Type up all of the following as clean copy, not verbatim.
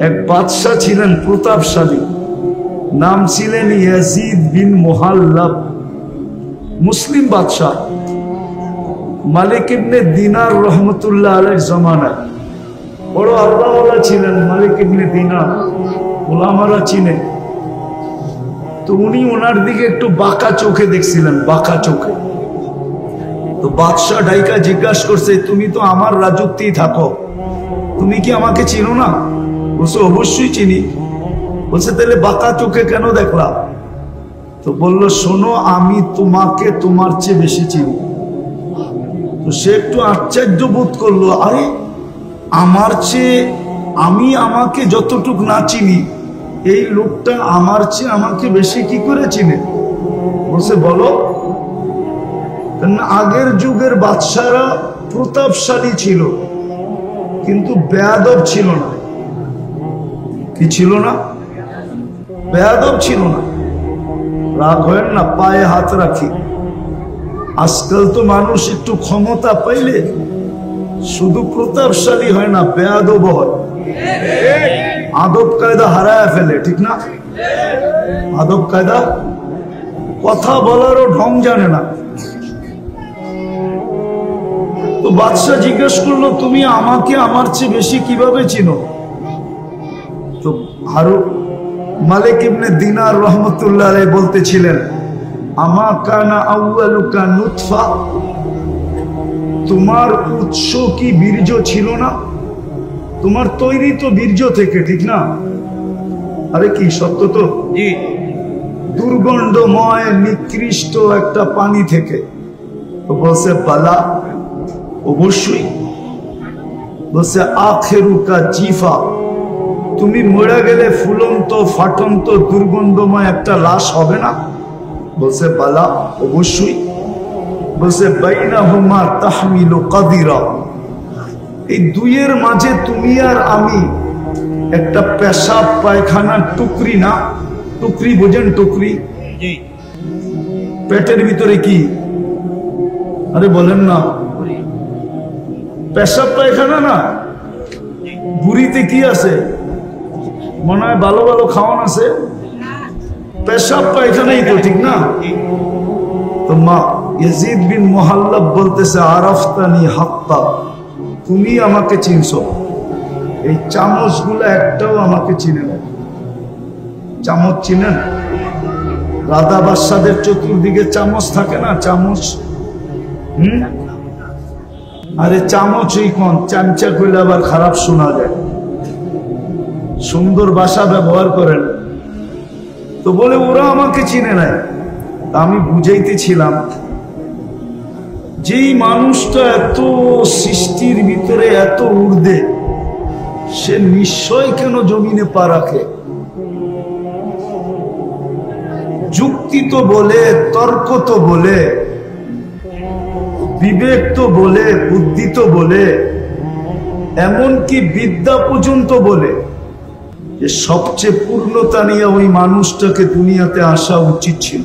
এক বাদশাহ ছিলেন প্রতাপশালী, নাম ছিলেন ইয়াজিদ বিন মুহাল্লাব, মুসলিম বাদশাহ। মালিক ইবনে দিনার রহমতুল্লাহ আলাইহির জামানায় বড় আল্লাহওয়ালা ছিলেন মালিক ইবনে দিনার, ওলামারা চিনে। তো উনি ওনার দিকে একটু বাঁকা চোখে দেখছিলেন, বাঁকা চোখে। তো বাদশাহ ডাইকা জিজ্ঞাসা করছে, তুমি তো আমার রাজত্বেই থাকো, তুমি কি আমাকে চিনো না? বলছে অবশ্যই চিনি। বলছে তাহলে বাঁকা চোখে কেন দেখলা? তো বললো, শোনো, আমি তোমাকে তোমার চেয়ে বেশি চিনি। তো সে একটু আশ্চর্য বোধ করলো, আরে আমার চেয়ে আমি আমাকে যতটুক না চিনি, এই লোকটা আমার চেয়ে আমাকে বেশি কি করে চিনে? বলছে বলো। আগের যুগের বাদশারা প্রতাপশালী ছিল, কিন্তু বেয়াদব ছিল না। কি ছিল না? বেয়াদব ছিল না। রাগ হয় না, পায়ে হাত রাখি। আজকাল তো মানুষ একটু ক্ষমতা পাইলে শুধু প্রতাপশালী হয় না, বেয়াদব হয়, আদব কায়দা হারায় ফেলে, ঠিক না? আদব কায়দা, কথা বলারও ঢং জানে না। তো বাদশাহ জিজ্ঞেস করলো, তুমি আমাকে আমার চেয়ে বেশি কিভাবে চিনো? তো মালিক ইবনে দিনার রহমতুল্লাহ আলাইহি বলতেছিলেন, আমা কানা আউয়ালুকা নুতফা, তোমার উৎস কি বীর্য ছিল না? তোমার তৈরি তো বীর্য থেকে, ঠিক না? আরে কি সত্য তো? দুর্গন্ধময় নিকৃষ্ট একটা পানি থেকে। তো বলছে বালা, অবশ্যই। বলছে আখেরুকা জিফা, তুমি মরে গেলে ফুলন্ত ফাটন্ত দুর্গন্ধময় একটা লাশ হবে না? বলছে বালা, অবশ্যই। বলছে বাইনাহুমা তাহমিলু কাদিরা, এই দুইয়ের মাঝে তুমি আর আমি একটা পেশাব পায়খানার টুকরি না? টুকরি বোঝেন? টুকরি পেটের ভিতরে কি? আরে বলেন না, পেশাব পায়খানা না, বুড়িতে কি আছে? মনে হয় ভালো ভালো খাওয়ান আছে, পেশাব পায়খানাই তো, ঠিক না? তো মা ইয়াজিদ বিন মুহাল্লাব বলতেছে, আরাফতানি হাক্কা, তুমি আমাকে চিনছো, এই চামচগুলো একটাও আমাকে চিনে না। চামচ চিনেন? রাধা বাদশাদের চতুর্দিকে চামচ থাকে না, চামচ। আরে চামচই কোন, চামচা কইলে আবার খারাপ শোনা যায়, সুন্দর ভাষা ব্যবহার করেন। তো বলে ওরা আমাকে চিনে নাই। আমি বুঝাইতেছিলাম, যেই মানুষটা এত সৃষ্টির ভিতরে এত ঊর্ধ্বে, সে নিশ্চয় কেন জমিনে পা রাখে? যুক্তি তো বলে, তর্ক তো বলে, বিবেক তো বলে, বুদ্ধি তো বলে, এমনকি বিদ্যা পর্যন্ত বলে যে সবচেয়ে পূর্ণতা নিয়ে ওই মানুষটাকে দুনিয়াতে আসা উচিত ছিল।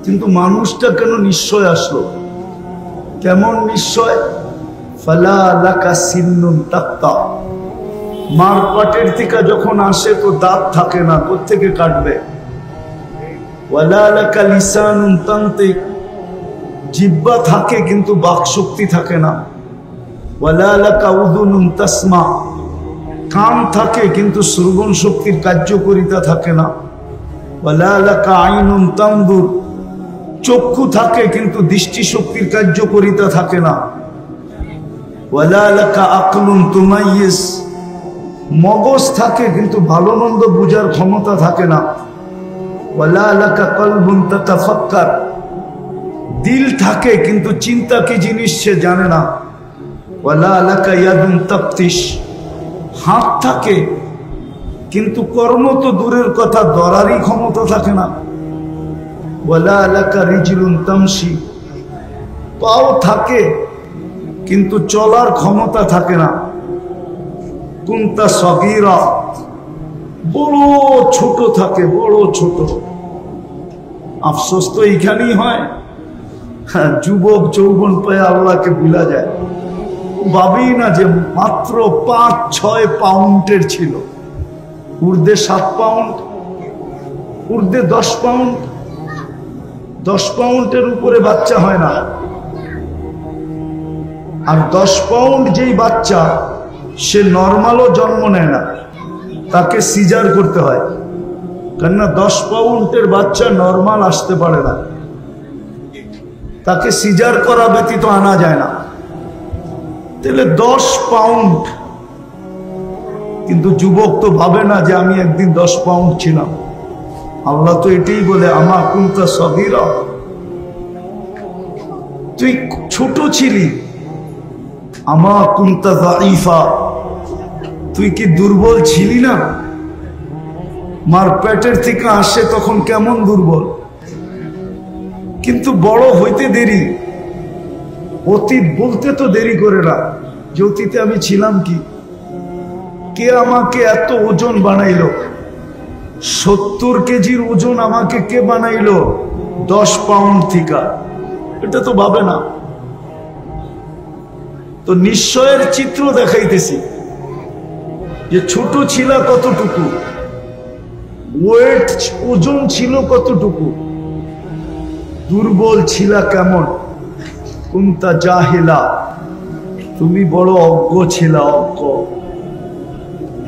কিন্তু মানুষটা কেন নিশ্চয় আসলো? কেমন নিশ্চয়? ফালা লাকা সিন্নুন তাক্তা, মার পাটের থেকে যখন আসে তো দাঁত থাকে না, কোত্থেকে কাটবে? ওয়ালা লাকা লিসানুন তানতিক, জিহ্বা থাকে কিন্তু বাক শক্তি থাকে না। ওয়ালা লাকা উযুনুন তাসমা, কান থাকে কিন্তু শ্রবণ শক্তির কার্যকারিতা থাকে না। ওয়ালা লাকা আইনুন তানদুর, চক্ষু থাকে কিন্তু দৃষ্টি শক্তির কার্যকারিতা থাকে না। ওয়ালা লাকা আকলুন তুমাইয়িজ, মগজ থাকে কিন্তু ভালো মন্দ বুঝার ক্ষমতা থাকে না। ওয়ালা লাকা কলবুন তাতাফাক্কার, দিল থাকে কিন্তু চিন্তা কি জিনিস সে জানে না। ওয়ালা লাকা ইয়াদুন তাফতিশ, হাত থাকে কিন্তু কর্ম তো দূরের কথা, ধরারই ক্ষমতা থাকে না। ওয়ালা লাকা রিজলুন তামশি, পাও থাকে কিন্তু চলার ক্ষমতা থাকে না। কুনতা সগীরা, বড় ছোট থাকে, বড় ছোট। আফসোস তো এইখানেই হয়, যুবক যৌবন পেয়ে আল্লাহকে ভুলা যায়। ভাবেই না যে মাত্র 5-6 পাউন্ডের ছিল, ঊর্ধ্বে 7 পাউন্ড, ঊর্ধ্বে 10 পাউন্ড। 10 পাউন্ডের উপরে বাচ্চা হয় না। আর 10 পাউন্ড যেই বাচ্চা, সে নর্মালও জন্ম নেয় না, তাকে সিজার করতে হয়। কেননা 10 পাউন্ডের বাচ্চা নর্মাল আসতে পারে না, তাকে সিজার করা ব্যতীত আনা যায় না। তাহলে 10 পাউন্ড। কিন্তু যুবক তো ভাবে না যে আমি একদিন 10 পাউন্ড ছিলাম। আল্লাহ তো এটাই বলে, আমা কুনতা সগীরা, তুই ছোট ছিলি। আমা কুনতা যায়ীফা, তুই কি দুর্বল ছিলি না? মার পেটের থেকে আসে তখন কেমন দুর্বল, কিন্তু বড় হইতে দেরি। অতীত বলতে তো দেরি করে না যে অতীতে আমি ছিলাম কি, কে আমাকে এত ওজন বানাইলো। 70 কেজির ওজন আমাকে কে বানাইলো 10 পাউন্ড থেকে, এটা তো ভাবে না। তো নিশ্চয়ের চিত্র দেখাইতেছি যে ছোট ছিল কতটুকু, ওয়েট ওজন ছিল কতটুকু, দুর্বল ছিল কেমন। কুনতা জাহিলা, তুমি বড় অজ্ঞ ছিল, অজ্ঞ।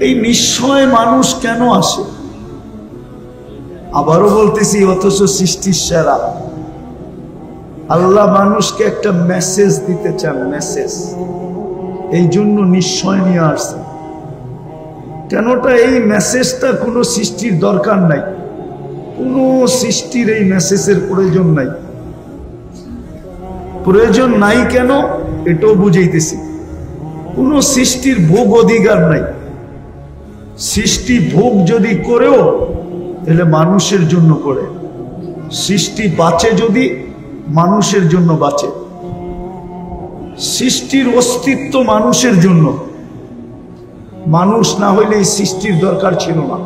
এই নিশ্চয় মানুষ কেন আসে? আবারও বলতেছি, অথচ সৃষ্টির সেরা আল্লাহ মানুষকে একটা মেসেজ দিতে চান, মেসেজ। এই জন্য নিশ্চয় নিয়ে আসছে। কেনটা এই মেসেজটা কোনো সৃষ্টির দরকার নাই, কোনো সৃষ্টির এই মেসেজের প্রয়োজন নাই। প্রয়োজন নাই কেন এটাও বুঝাইতেছি। কোনো সৃষ্টির ভোগ অধিকার নাই। সৃষ্টি ভোগ যদি করেও তাহলে মানুষের জন্য করে। সৃষ্টি বাঁচে যদি মানুষের জন্য বাঁচে। সৃষ্টির অস্তিত্ব মানুষের জন্য। মানুষ না হইলে এই সৃষ্টির দরকার ছিল না।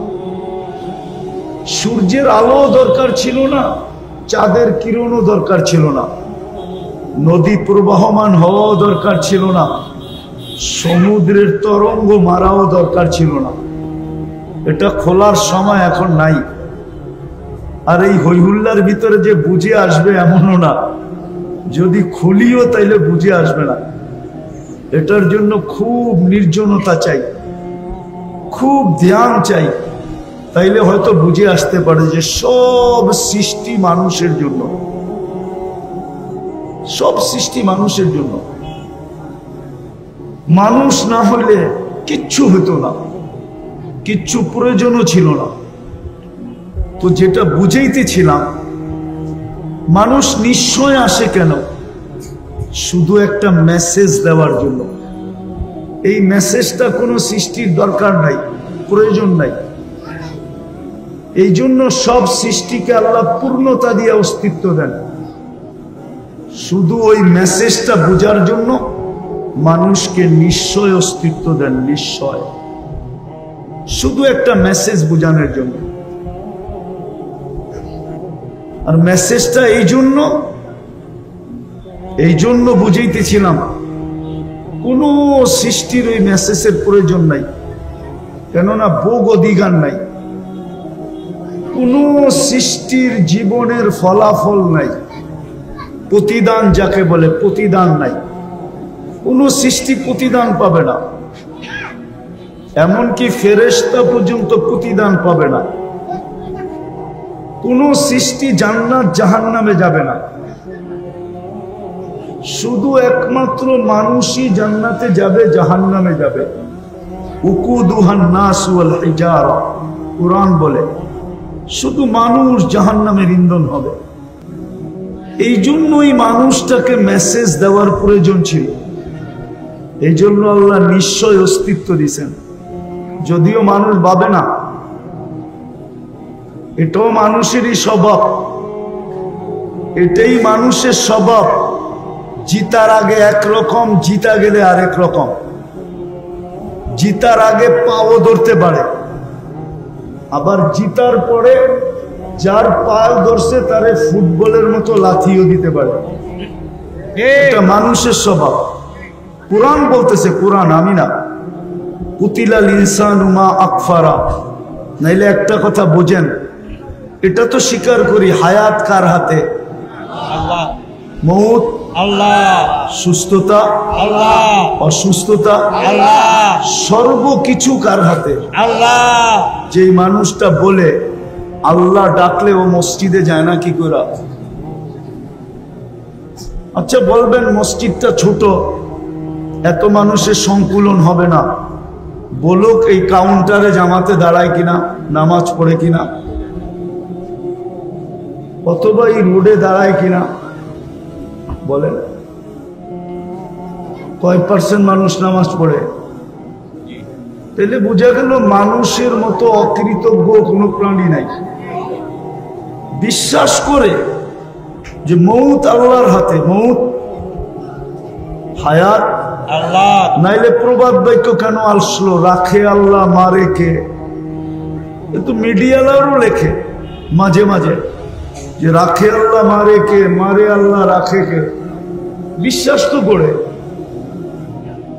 সূর্যের আলো দরকার ছিল না, চাঁদের কিরণও দরকার ছিল না, নদী প্রবাহমান হওয়াও দরকার ছিল না, সমুদ্রের তরঙ্গ মারাও দরকার ছিল না। এটা খোলার সময় এখন নাই। আর এই হইহুল্লার ভিতরে যে বুঝে আসবে এমনও না, যদি খুলিও তাইলে বুঝে আসবে না। এটার জন্য খুব নির্জনতা চাই, খুব ধ্যান চাই, তাইলে হয়তো বুঝে আসতে পারে যে সব সৃষ্টি মানুষের জন্য। সব সৃষ্টি মানুষের জন্য। মানুষ না হলে কিচ্ছু হতো না, কিচ্ছু প্রয়োজনও ছিল না। তো যেটা বুঝাইতেছিলাম, মানুষ নিশ্চয় আসে কেন? শুধু একটা মেসেজ দেওয়ার জন্য। এই মেসেজটা কোনো সৃষ্টির দরকার নাই, প্রয়োজন নাই। এই জন্য সব সৃষ্টিকে আল্লাহ পূর্ণতা দিয়ে অস্তিত্ব দেন। শুধু ওই মেসেজটা বোঝার জন্য মানুষকে নিশ্চয় অস্তিত্ব দেন, নিশ্চয়। শুধু একটা মেসেজ বোঝানোর জন্য। আর মেসেজটা এই জন্য বুঝাইতেছিলাম, কোন সৃষ্টির ওই মেসেজের প্রয়োজন নাই। কেননা ভোগ অধিকার নাই। কোন সৃষ্টির জীবনের ফলাফল নাই, প্রতিদান যাকে বলে, প্রতিদান নাই। কোন সৃষ্টি প্রতিদান পাবে না। এমনকি ফেরেশতা পর্যন্ত প্রতিদান পাবে না। কোন সৃষ্টি জান্নাত জাহান্নামে যাবে না। শুধু একমাত্র মানুষই জান্নাতে যাবে, জাহান্নামে যাবে। উকুদুহান নাস ওয়াল হিজারা, কুরআন বলে শুধু মানুষ জাহান্নামের ইন্ধন হবে। এই জন্যই মানুষটাকে মেসেজ দেওয়ার প্রয়োজন ছিল। এই জন্য আল্লাহ নিশ্চয় অস্তিত্ব দিয়েছেন। যদিও মানুষ ভাবে না, এটাও মানুষেরই স্বভাব। এটাই মানুষের স্বভাব। জিতার আগে একরকম, জিতা গেলে আরেক রকম। জিতার আগে পাও ধরতে পারে, আবার জিতার পরে যার পাও ধরছে তারে ফুটবলের মতো লাথিও দিতে পারে। এটা মানুষের স্বভাব। কুরআন বলতেছে, কুরআন, আমি না। কুতিলাল ইনসানু মা আকফারা। নাইলে একটা কথা বোঝেন, এটা তো স্বীকার করি, হায়াত কার হাতে? আল্লাহ। মৌত আল্লাহ। সুস্থতা আল্লাহ। অসুস্থতা আল্লাহ। সর্বকিছু কার হাতে? আল্লাহ। যেই মানুষটা বলে আল্লাহ ডাকলে ও মসজিদে যায় না কি করে? আচ্ছা বলবেন মসজিদটা ছোট, এত মানুষের সংকুলন হবে না, বলুক এই কাউন্টারে জামাতে দাঁড়ায় কিনা, নামাজ পড়ে কিনা, অথবা এই রোডে দাঁড়ায় কিনা, বলেন কয় পার্সেন্ট মানুষ নামাজ পড়ে? তাহলে বোঝা গেল মানুষের মতো অকৃতজ্ঞ কোনো প্রাণী নাই। বিশ্বাস করে যে মৌত আল্লাহর হাতে, মৌত হায়াত আল্লাহ। নাইলে প্রবাদ বাক্য কেন আসলো, রাখে আল্লাহ মারে কে? কিন্তু মিডিয়ালারও লেখে মাঝে মাঝে যে রাখে আল্লাহ মারে কে, মারে আল্লাহ রাখে কে। বিশ্বাস তো করে,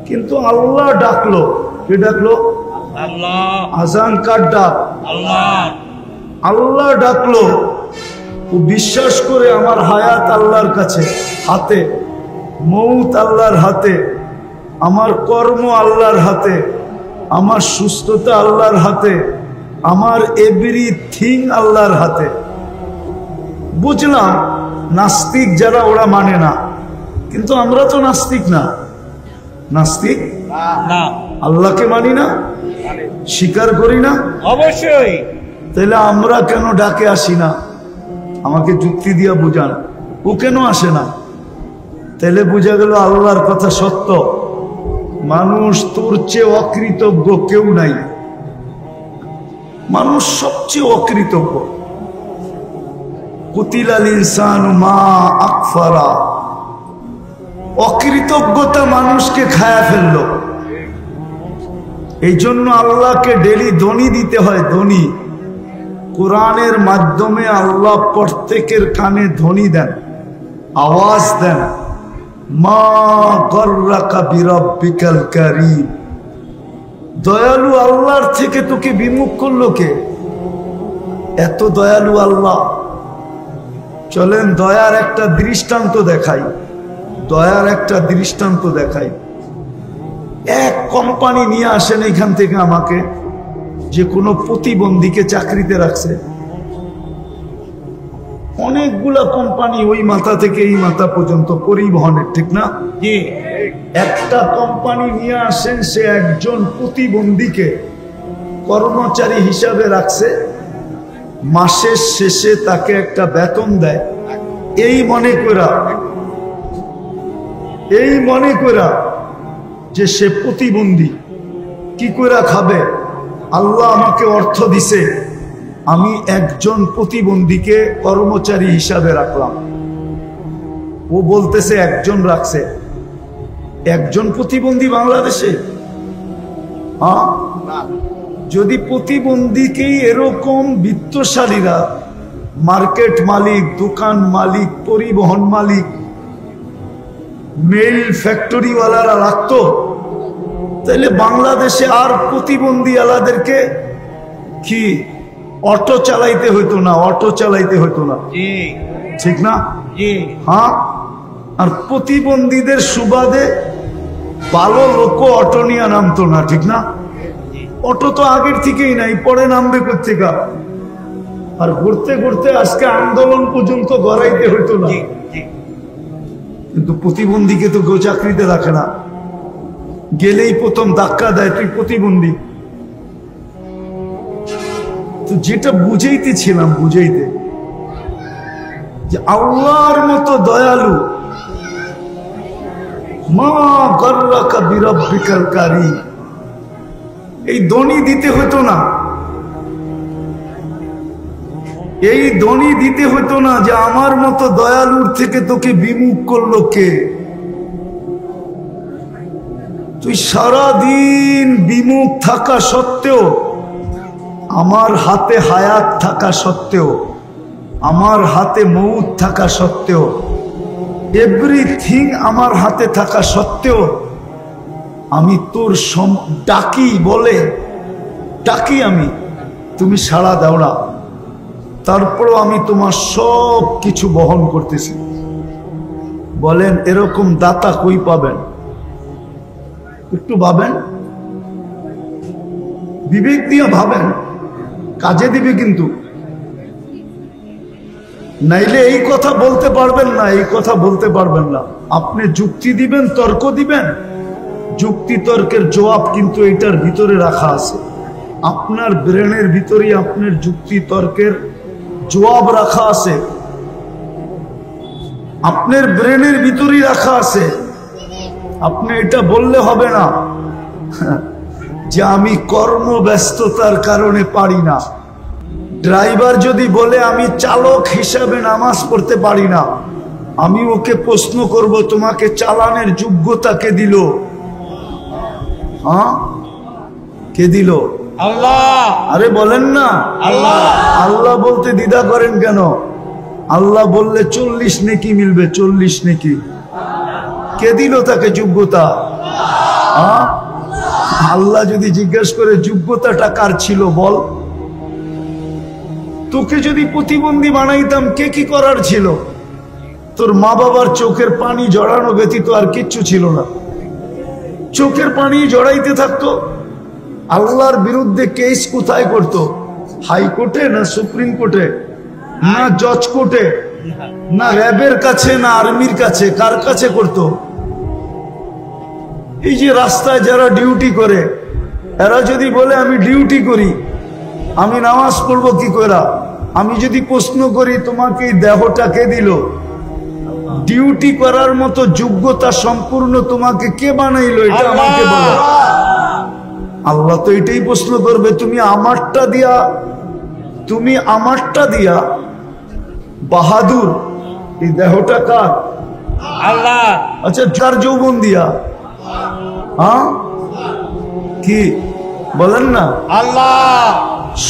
কিন্তু আল্লাহ ডাকলো, কে ডাকলো? আল্লাহ। আজান কার ডাক? আল্লাহ। আল্লাহ ডাকলো। ও বিশ্বাস করে আমার হায়াত আল্লাহর কাছে, হাতে, মৌত আল্লাহর হাতে, আমার কর্ম আল্লাহর হাতে, আমার সুস্থতা আল্লাহর হাতে, আমার এভরিথিং আল্লাহর হাতে। বুঝলাম নাস্তিক যারা ওরা মানে না, কিন্তু আমরা তো নাস্তিক না। নাস্তিক না, আল্লাহকে মানি না, স্বীকার করি না। অবশ্যই। তাহলে আমরা কেন ডাকে আসি না? আমাকে যুক্তি দিয়া বুঝান, ও কেন আসে না? তাহলে বুঝা গেল আল্লাহর কথা সত্য। মানুষ তোর চেয়ে অকৃতজ্ঞ কেউ নাই, মানুষ সবচেয়ে অকৃতজ্ঞ। কুতিলাল ইনসানু মা আকফারা। অকৃতজ্ঞতা মানুষকে খায়া ফেললো। এই জন্য আল্লাহকে ডেলি ধ্বনি দিতে হয়, ধ্বনি। কোরআনের মাধ্যমে আল্লাহ প্রত্যেকের কানে ধ্বনি দেন, আওয়াজ দেন। মা গররাকা বিরাব্বিকাল কারীম। দয়ালু আল্লাহর থেকে তোকে বিমুখ করলো কে? এত দয়ালু আল্লাহ। চলেন দয়ার একটা দৃষ্টান্ত দেখাই, দয়ার একটা দৃষ্টান্ত দেখাই। এক কোম্পানি নিয়ে আসেন এখান থেকে আমাকে, যে কোনো প্রতিবন্ধীকে চাকরিতে রাখছে। অনেকগুলা কোম্পানি, ওই মাথা থেকে এই মাথা পর্যন্ত পরিবহনের, ঠিক না? জি। একটা কোম্পানি নিয়ে আসেন, সে একজন প্রতিবন্ধীকে কর্মচারী হিসাবে রাখছে, মাসের শেষে তাকে একটা বেতন দেয়। এই মনে করা যে সে প্রতিবন্ধী, কি করে খাবে? আল্লাহ আমাকে অর্থ দিছে, আমি একজন প্রতিবন্ধীকে কর্মচারী হিসাবে রাখলাম। ও বলতেছে একজন রাখছে। একজন প্রতিবন্ধী বাংলাদেশে? হ্যাঁ, যদি প্রতিবন্ধীকেই এরকম বিত্তশালীরা, মার্কেট মালিক, দোকান মালিক, পরিবহন মালিক, মেল ফ্যাক্টরিওয়ালারা রাখতো, তাহলে বাংলাদেশে আর প্রতিবন্ধী আলাদেরকে কি অটো চালাইতে হইতো না, অটো চালাইতে হইতো না, ঠিক না? হ্যাঁ, আর প্রতিবন্ধীদের সুবাদে ভালো লোক অটো নিয়ে নামতো না, ঠিক না? অটো তো আগের থেকেই নাই, পরে নামবে কোথেকে? আর ঘুরতে ঘুরতে আজকে আন্দোলন পর্যন্ত গড়াইতে হইতো না। কিন্তু প্রতিবন্ধীকে তো কেউ চাকরিতে রাখে না, গেলেই প্রথম ধাক্কা দেয়, তুই প্রতিবন্ধী। তো যেটা বুঝাইতেছিলাম, বুঝাইতে যে আল্লাহর মতো দয়ালু, মা গররাকা বিরাব্বিকাল কারীম, এই ধ্বনি দিতে হতো না, এই ধ্বনি দিতে হতো না যে আমার মতো দয়ালুর থেকে তোকে বিমুখ করলো কে? তুই সারাদিন বিমুখ থাকা সত্ত্বেও, আমার হাতে হায়াত থাকা সত্ত্বেও, আমার হাতে মৌত থাকা সত্ত্বেও, এভরিথিং আমার হাতে থাকা সত্ত্বেও আমি তোর ডাকি বলে ডাকি আমি, তুমি সাড়া দাও না, তারপরও আমি তোমার সব কিছু বহন করতেছি। বলেন এরকম দাতা কই পাবেন? একটু ভাবেন, বিবেক দিয়ে ভাবেন, কাজে দিবে কিন্তু। নাইলে এই কথা বলতে পারবেন না, এই কথা বলতে পারবেন না। আপনি যুক্তি দিবেন, তর্ক দিবেন, যুক্তি তর্কের জবাব কিন্তু এটার ভিতরে রাখা আছে। আপনার ব্রেনের ভিতরে আপনার যুক্তি তর্কের জবাব রাখা আছে, আপনার ব্রেনের ভিতরেই রাখা আছে। আপনি এটা বললে হবে না যে আমি কর্মব্যস্ততার কারণে পারি না। ড্রাইভার যদি বলে আমি চালক হিসাবে নামাজ পড়তে পারি না, আমি ওকে প্রশ্ন করব তোমাকে চালানের যোগ্যতা কে দিল? হ্যাঁ, কে দিল? আল্লাহ। আরে বলেন না আল্লাহ। আল্লাহ বলতে দ্বিধা করেন কেন? আল্লাহ বললে 40 নেকি মিলবে, 40 নেকি। কে দিল তাকে যোগ্যতা? আল্লাহ যদি জিজ্ঞেস করে যোগ্যতাটা কার ছিল বল? তোকে যদি প্রতিবন্ধী বানাইতাম কে কি করার ছিল? তোর মা বাবার চোখের পানি জড়ানো ব্যতীত আর কিচ্ছু ছিল না। চোখের পানি জড়াইতে থাকতো। আল্লাহর বিরুদ্ধে কেস কোথায় করতো? হাইকোর্টে না সুপ্রিম কোর্টে না জজ কোর্টে না র্যাবের কাছে না আর্মির কাছে? কার কাছে করতো? এই যে রাস্তায় যারা ডিউটি করে, এরা যদি বলে আমি ডিউটি করি, আমি নামাজ পড়বো কি করে? আমি যদি প্রশ্ন করি তোমাকে এই দেহটা কে দিল? ডিউটি করার মতো যোগ্যতা সম্পূর্ণ তোমাকে কে বানাইলো? এটা আমাকে বলো। আল্লাহ তো এটাই প্রশ্ন করবে, তুমি আমারটা দিয়া বাহাদুর, এই দেহটা কার? আল্লাহ। আচ্ছা, যার যৌবন দিয়া, হ্যাঁ কি বলেন না? আল্লাহ।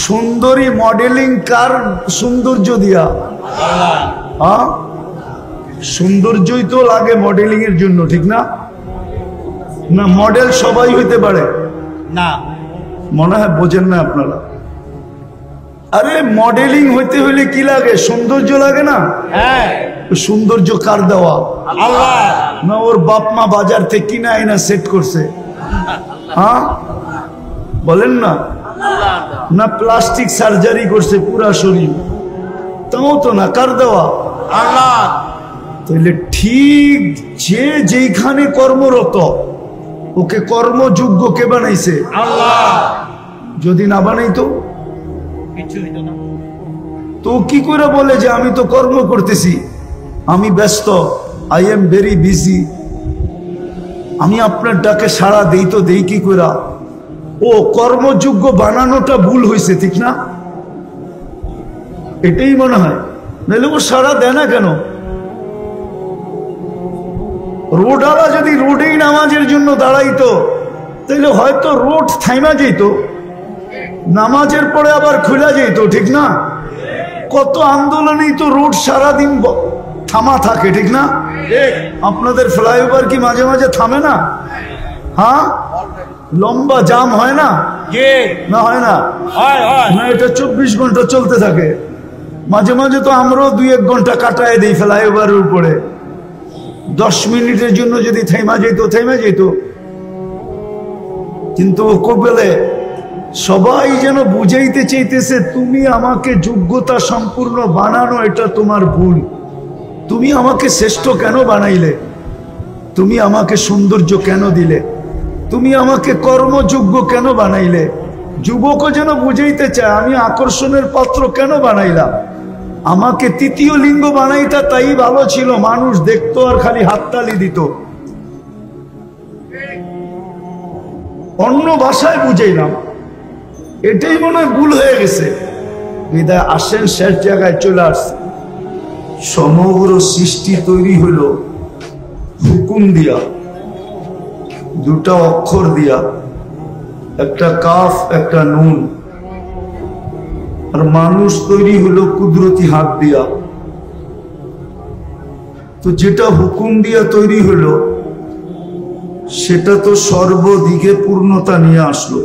সুন্দরী মডেলিং কার সৌন্দর্য দিয়া? আল্লাহ। হ্যাঁ, সৌন্দর্যই তো লাগে মডেলিং এর জন্য, ঠিক না? না মডেল সবাই হইতে পারে না, মনে হয় বোঝেন না আপনারা। আরে মডেলিং হইতে হইলে কি লাগে? সৌন্দর্য লাগে না? হ্যাঁ। সৌন্দর্য কার দেওয়া? আল্লাহ। না ওর বাপ মা বাজার থেকে কিনা আইনা সেট করছে? হ্যাঁ বলেন না? না প্লাস্টিক সার্জারি করছে পুরা শরীর? তাও তো না, কার দেওয়া? আল্লাহ। তাহলে ঠিক যে যেখানে কর্মরত ওকে কর্মযোগ্য কে বানাইছে? আল্লাহ। যদি না বানাইতো কিছু হইতো না। তো কি করে বলে যে আমি তো কর্ম করতেছি, আমি ব্যস্ত, আই এম ভেরি বিজি, আমি আপনার ডাকে সাড়া দেই? তো দেই কি করে? ও কর্মযোগ্য বানানোটা ভুল হয়েছে, ঠিক না? এটাই মনে হয়। নাহলে ও সাড়া দেয় না কেন? রোডওয়ালা যদি রোডেই নামাজের জন্য দাঁড়াইতো তাহলে হয়তো রোড থাইমা যেত, নামাজের পরে আবার খুলে যেত, ঠিক না? কত আন্দোলনেই তো রোড সারাদিন থামা থাকে, ঠিক না? আপনাদের ফ্লাইওভার কি মাঝে মাঝে থামে না? হ্যাঁ, লম্বা জাম হয় না? না হয় না? না, এটা 24 ঘন্টা চলতে থাকে। মাঝে মাঝে তো আমরাও 2-1 ঘন্টা কাটায় দিই ফ্লাইওভারের উপরে। 10 মিনিটের জন্য যদি থেমা যেত। কিন্তু কবেলে সবাই যেন বুঝাইতে চাইতেছে তুমি আমাকে যোগ্যতা সম্পূর্ণ বানানো, এটা তোমার ভুল। তুমি আমাকে শ্রেষ্ঠ কেন বানাইলে? তুমি আমাকে সৌন্দর্য কেন দিলে? তুমি আমাকে কর্মযোগ্য কেন বানাইলে? যুবকও যেন বুঝাইতে চায় আমি আকর্ষণের পাত্র কেন বানাইলাম? আমাকে তৃতীয় লিঙ্গ বানাইতা তাই ভালো ছিল, মানুষ দেখতো আর খালি হাততালি দিত। অন্য ভাষায় বুঝাইলাম, এটাই মনে হয় ভুল হয়ে গেছে। বিদায় আসেন শেষ জায়গায় চলে আসছে। সমগ্র সৃষ্টি তৈরি হলো হুকুম দিয়া, 2টা অক্ষর দিয়া, একটা কাফ একটা নুন। আর মানুষ তৈরি হলো কুদরতি হাত দিয়া। তো যেটা হুকুম দিয়া তৈরি হলো সেটা তো সর্বদিকে পূর্ণতা নিয়ে আসলো।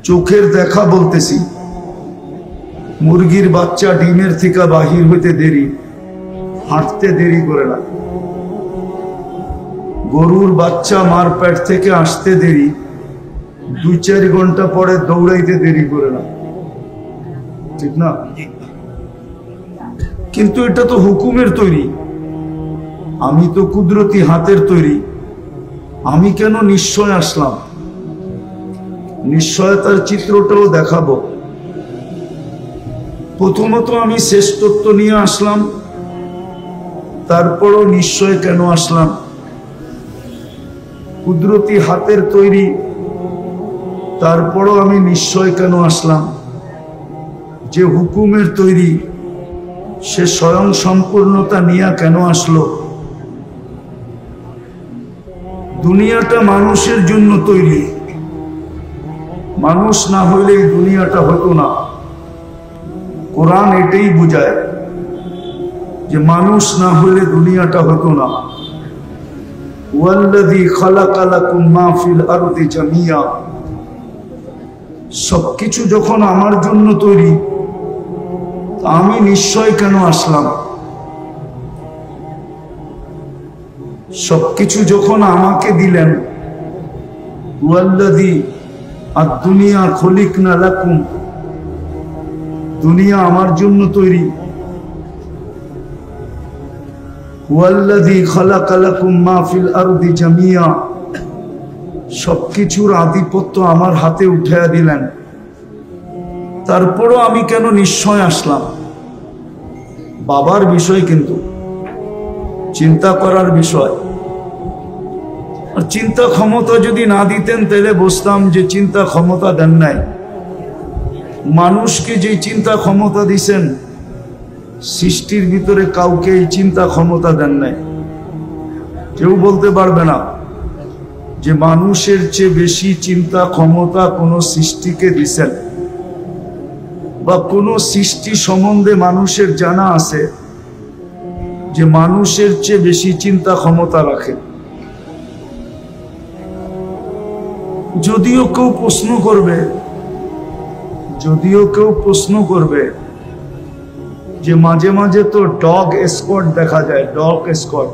চোখের দেখা বলতেছি, মুরগির বাচ্চা ডিমের থেকে বাহির হইতে দেরি, হাঁটতে দেরি করে না। গরুর বাচ্চা মার পেট থেকে আসতে দেরি, 2-4 ঘন্টা পরে দৌড়াইতে দেরি করে না, ঠিক না? কিন্তু এটা তো হুকুমের তৈরি, আমি তো কুদরতি হাতের তৈরি। আমি কেন নিশ্চয় আসলাম? নিশ্চয়তার চিত্রটাও দেখাবো। প্রথমত আমি শ্রেষ্ঠত্ব নিয়ে আসলাম, তারপরও নিশ্চয় কেন আসলাম? কুদরতি হাতের তৈরি, তারপরও আমি নিশ্চয় কেন আসলাম? যে হুকুমের তৈরি সে স্বয়ং সম্পূর্ণতা নিয়ে কেন আসলো? দুনিয়াটা মানুষের জন্য তৈরি, মানুষ না হইলে এই দুনিয়াটা হতো না। কোরআন এটাই বুঝায় যে মানুষ না হইলে দুনিয়াটা হতো না। ওয়াল্লাযী খালাকা লাকুম মা ফিল আরদি জামিয়া, সবকিছু যখন আমার জন্য তৈরি, আমি নিশ্চয় কেন আসলাম? সবকিছু যখন আমাকে দিলেন, ওয়াল্লাযী আদ-দুনিয়া খলিকনা লাকুম, দুনিয়া আমার জন্য তৈরি। ওয়াল্লাযী খালাকা লাকুম মা ফিল আরদি জামিয়া, সবকিছুর আধিপত্য আমার হাতে উঠাইয়া দিলেন, তারপরও আমি কেন নিশ্চয় আসলাম? বাবার বিষয়, কিন্তু চিন্তা করার বিষয়। আর চিন্তা ক্ষমতা যদি না দিতেন তাহলে বুঝতাম যে চিন্তা ক্ষমতা দেন নাই। মানুষকে যে চিন্তা ক্ষমতা দিছেন, সৃষ্টির ভিতরে কাউকে এই চিন্তা ক্ষমতা দেন নাই। কেউ বলতে পারবে না যে মানুষের চেয়ে বেশি চিন্তা ক্ষমতা কোনো সৃষ্টিকে দিছেন, বা কোনো সৃষ্টি সম্বন্ধে মানুষের জানা আছে যে মানুষের চেয়ে বেশি চিন্তা ক্ষমতা রাখে। যদিও কেউ প্রশ্ন করবে যে মাঝে মাঝে তো ডগ স্কোয়াড দেখা যায়, ডগ স্কোয়াড,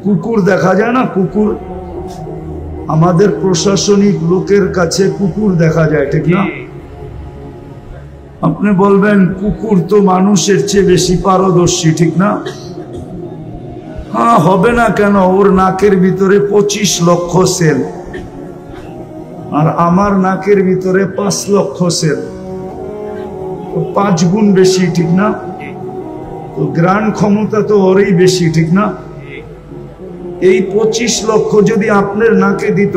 কুকুর দেখা যায় না? কুকুর আমাদের প্রশাসনিক লোকের কাছে কুকুর দেখা যায়, ঠিক না? আপনি বলবেন কুকুর তো মানুষের চেয়ে বেশি পারদর্শী, ঠিক না? হ্যাঁ, হবে না কেন? ওর নাকের ভিতরে 25 লক্ষ সেল, আর আমার নাকের ভিতরে 5 লক্ষ সেল, 5 গুণ বেশি, ঠিক না? তো গ্রাণ ক্ষমতা তো ওরই বেশি, ঠিক না? এই 25 লক্ষ যদি আপনার নাকে দিত,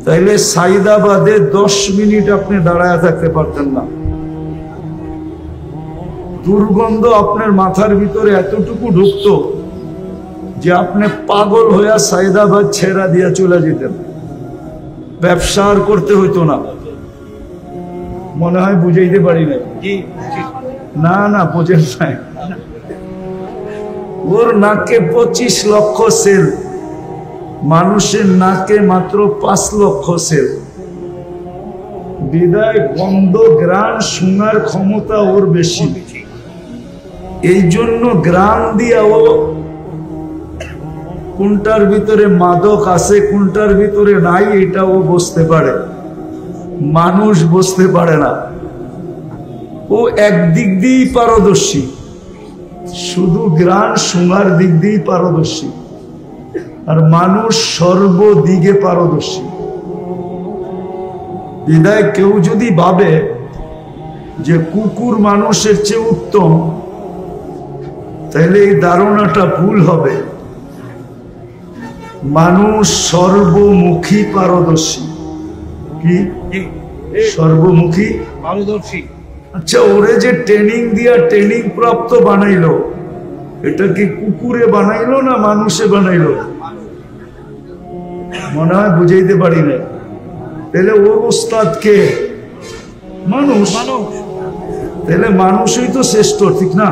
তাইলে সাইদাবাদে 10 মিনিট আপনি দাঁড়ায় থাকতে পারতেন না। দুর্গন্ধ আপনার মাথার ভিতরে এতটুকু ঢুকতো যে আপনি পাগল হইয়া সাইদাবাদ ছেড়া দিয়া চলে যেতেন, ব্যবসা আর করতে হইতো না। মনে হয় বুঝাইতে পারি না? না, বোঝেন নাই। ওর নাকে 25 লক্ষ সেল, মানুষের নাকে মাত্র 5 লক্ষ সেল। বিদায় গন্ধ গ্রাণ শোনার ক্ষমতা ওর বেশি। এই জন্য গ্রাণ দিয়া ও কোনটার ভিতরে মাদক আছে কোনটার ভিতরে নাই এটা ও বুঝতে পারে, মানুষ বুঝতে পারে না। ও একদিক দিয়েই পারদর্শী, শুধু গ্রাণ শোনার দিক দিয়েই পারদর্শী, আর মানুষ সর্বদিকে পারদর্শী। বিদায় কেউ যদি ভাবে যে কুকুর মানুষের চেয়ে উত্তম, তাহলে এই ধারণাটা ভুল হবে। মানুষ সর্বমুখী পারদর্শী। কি সর্বমুখী পারদর্শী? আচ্ছা, ওরে যে ট্রেনিং দিয়া ট্রেনিং প্রাপ্ত বানাইলো, এটা কি কুকুরে বানাইলো না মানুষে বানাইলো? মনে হয় বুঝাইতে পারি না। তাহলে ওর ওস্তাদ কে? মানুষ। তাহলে মানুষই তো শ্রেষ্ঠ, ঠিক না?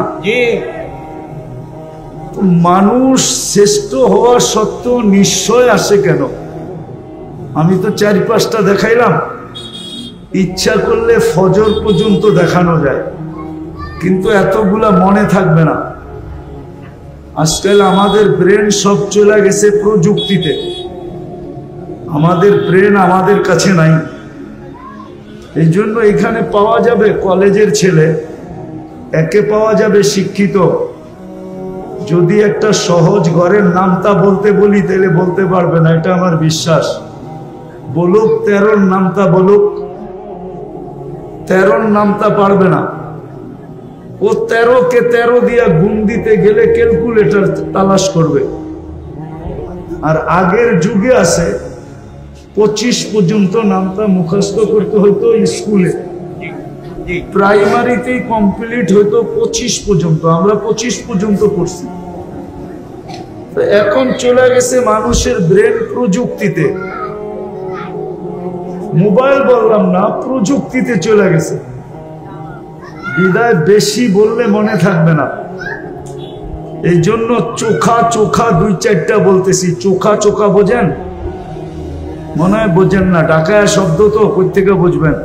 মানুষ শ্রেষ্ঠ হওয়া সত্ত্বেও নিশ্চয় আসে কেন? আমি তো 4-5টা দেখাইলাম, ইচ্ছা করলে ফজর পর্যন্ত দেখানো যায়, কিন্তু এতগুলা মনে থাকবে না। আজকাল আমাদের ব্রেন সব চলে গেছে প্রযুক্তিতে, আমাদের ব্রেন আমাদের কাছে নাই। এই জন্য এখানে পাওয়া যাবে কলেজের ছেলে, একে পাওয়া যাবে শিক্ষিত। যদি একটা সহজ ঘরের নামটা বলতে বলি তাহলে বলতে পারবে না, এটা আমার বিশ্বাস। বলুক 13 নামটা, বলুক 13 নামটা পারবে না। ও 13 কে 13 দিয়া গুণ দিতে গেলে ক্যালকুলেটর তালাশ করবে। আর আগের যুগে আছে 25 পর্যন্ত নামটা মুখস্থ করতে হইতো স্কুলে, প্রাইমারিতেই কমপ্লিট হইতো 25 পর্যন্ত। আমরা 25 পর্যন্ত পড়ছি। এখন চলে গেছে মানুষের ব্রেন প্রযুক্তিতে, মোবাইল বললাম না, প্রযুক্তিতে চলে গেছে। বিদায় বেশি বললে মনে থাকবে না, এই জন্য চোখা চোখা 2-4টা বলতেছি। চোখা চোখা বোঝেন? মনে হয় বোঝেন না, ঢাকায় শব্দ তো কই থেকে বুঝবেন?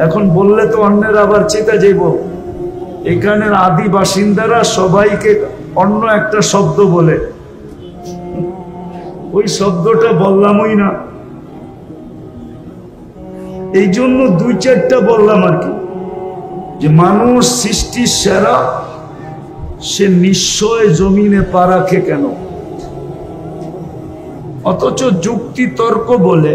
এখন বললে তো অন্যের আবার চেতা যাইব। এখানের আদি বাসিন্দারা সবাইকে অন্য একটা শব্দ বলে, ওই শব্দটা বললামই না, এই জন্য 2-4টা বললাম আর কি। যে মানুষ সৃষ্টির সেরা, সে নিশ্চয় জমিনে পা রাখে কেন? অথচ যুক্তি তর্ক বলে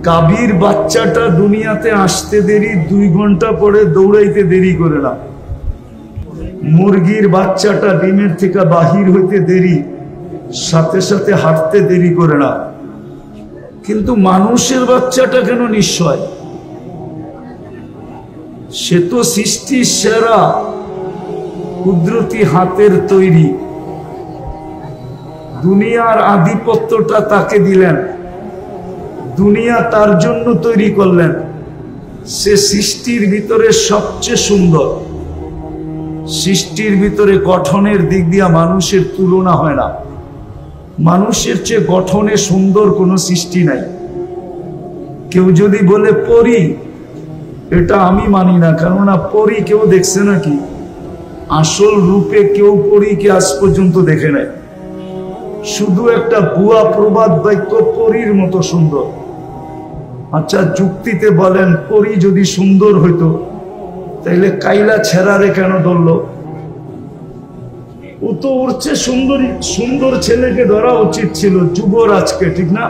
গাভীর বাচ্চাটা দুনিয়াতে আসতে দেরি, 2 ঘন্টা পরে দৌড়াইতে দেরি করে না। মুরগির বাচ্চাটা ডিমের থেকে বাহির হইতে দেরি, সাথে সাথে হাঁটতে দেরি করে না। কিন্তু মানুষের বাচ্চাটা কেন নিশ্চয়? সে তো সৃষ্টির সেরা, কুদরতি হাতের তৈরি। দুনিয়ার আধিপত্যটা তাকে দিলেন, দুনিয়া তার জন্য তৈরি করলেন। সে সৃষ্টির ভিতরে সবচেয়ে সুন্দর। সৃষ্টির ভিতরে গঠনের দিক দিয়ে মানুষের তুলনা হয় না। মানুষের চেয়ে গঠনে সুন্দর কোনো সৃষ্টি নাই। কেউ যদি বলে পরী, এটা আমি মানি না, কেননা পরী কেউ দেখছে নাকি? আসল রূপে কেউ পরীকে আজ পর্যন্ত দেখে নাই। শুধু একটা ভুয়া প্রবাদ বাক্য পরীর মতো সুন্দর। আচ্ছা, যুক্তিতে বলেন পরী যদি সুন্দর হইতো তাইলে কাইলা ছেড়ারে কেন ধরলো? ও তো ওর চেয়ে সুন্দর ছেলেকে ধরা উচিত ছিল, যুবরাজকে, ঠিক না?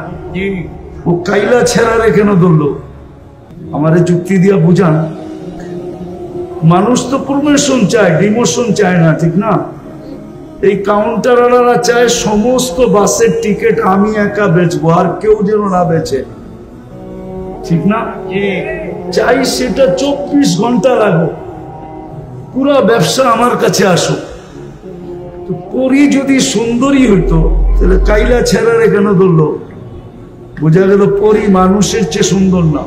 ও কাইলা ছেড়ারে কেন ধরলো? আমারে যুক্তি দিয়া বুঝান। মানুষ তো প্রমোশন চায়, ডিমোশন চায় না, ঠিক না? এই কাউন্টারওয়ালারা চায় সমস্ত বাসের টিকিট আমি একা বেচবো, আর কেউ যেন না বেচে, ঠিক না? চাই সেটা 24 ঘন্টা লাগো, পুরা ব্যবসা আমার কাছে আসো। পরী যদি সুন্দরী হইতো তাহলে কাইলা ছেড়ারে কেন ধরলো? বোঝা গেল পরী মানুষের চেয়ে সুন্দর না।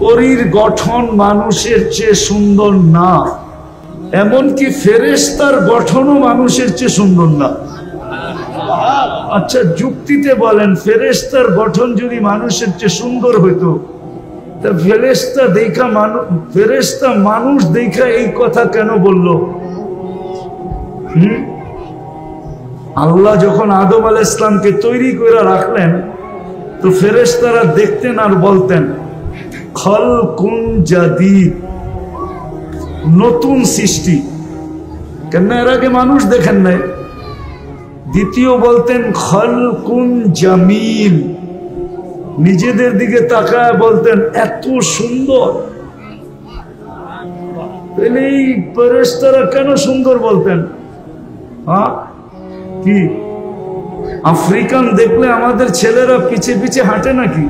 পরীর গঠন মানুষের চেয়ে সুন্দর না, এমনকি ফেরেশতার গঠনও মানুষের চেয়ে সুন্দর না। আচ্ছা, যুক্তিতে বলেন ফেরেশতার গঠন যদি মানুষের চেয়ে সুন্দর হইতো, তা ফেরেশতা মানুষ দেখা এই কথা কেন বলল? আল্লাহ যখন আদম আলাইহিস সালামকে তৈরি করে রাখলেন, তো ফেরেশতারা দেখতেন আর বলতেন খালকুন জাদীদ, নতুন সৃষ্টি। কেন এর আগে মানুষ দেখেন নাই? দ্বিতীয় বলতেন খালকুন জামিল, নিজেদের দিকে তাকায় বলতেন এত সুন্দর। এই ফেরেশতারা কেন সুন্দর বলতেন? কি আফ্রিকান দেখলে আমাদের ছেলেরা পিছে পিছে হাঁটে নাকি?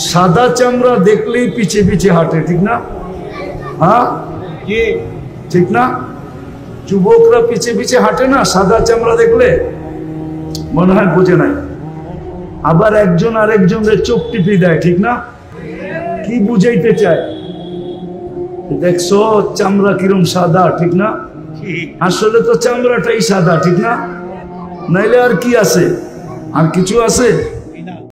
সাদা চামড়া দেখলেই পিছে পিছে হাঁটে, ঠিক না? ঠিক না? যুবকরা পিছে পিছে হাঁটে না সাদা চামড়া দেখলে? মনে হয় বোঝে নাই। আবার একজন আরেকজনের চোখ টিপি দেয়, ঠিক না? কি বুঝাইতে চায়? দেখছো চামড়া কিরম সাদা, ঠিক না? ঠিক। আসলে তো চামড়াটাই সাদা, ঠিক না? নাইলে আর কি আছে? আর কিছু আছে?